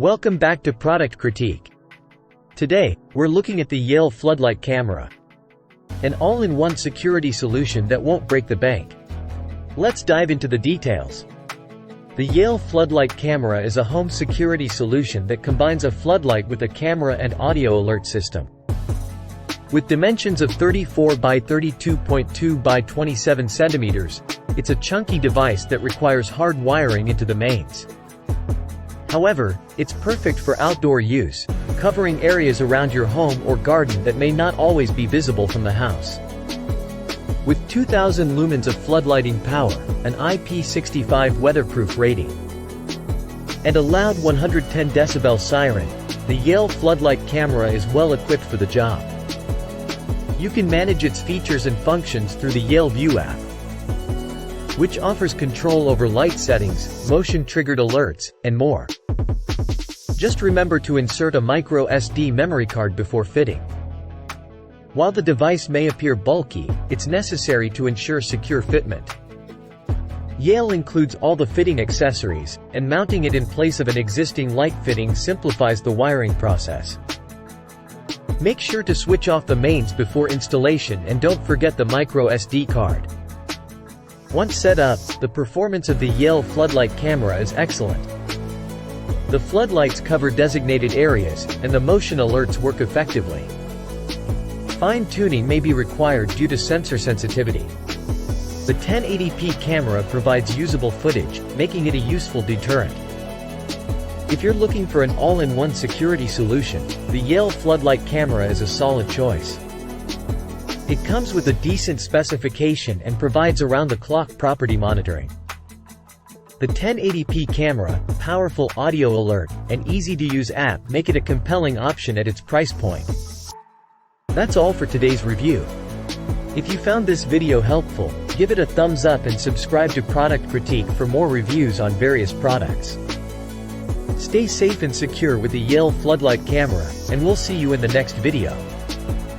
Welcome back to Product Critique. Today, we're looking at the Yale Floodlight camera. An all-in-one security solution that won't break the bank. Let's dive into the details. The Yale Floodlight camera is a home security solution that combines a floodlight with a camera and audio alert system. With dimensions of 34 by 32.2 by 27 centimeters, it's a chunky device that requires hard wiring into the mains. However, it's perfect for outdoor use, covering areas around your home or garden that may not always be visible from the house. With 2000 lumens of floodlighting power, an IP65 weatherproof rating, and a loud 110 decibel siren, the Yale Floodlight camera is well equipped for the job. You can manage its features and functions through the Yale View app, which offers control over light settings, motion-triggered alerts, and more. Just remember to insert a micro SD memory card before fitting. While the device may appear bulky, it's necessary to ensure secure fitment. Yale includes all the fitting accessories, and mounting it in place of an existing light fitting simplifies the wiring process. Make sure to switch off the mains before installation and don't forget the micro SD card. Once set up, the performance of the Yale Floodlight camera is excellent. The floodlights cover designated areas, and the motion alerts work effectively. Fine-tuning may be required due to sensor sensitivity. The 1080p camera provides usable footage, making it a useful deterrent. If you're looking for an all-in-one security solution, the Yale Floodlight camera is a solid choice. It comes with a decent specification and provides around-the-clock property monitoring. The 1080p camera, powerful audio alert, and easy-to-use app make it a compelling option at its price point. That's all for today's review. If you found this video helpful, give it a thumbs up and subscribe to Product Critique for more reviews on various products. Stay safe and secure with the Yale Floodlight camera, and we'll see you in the next video.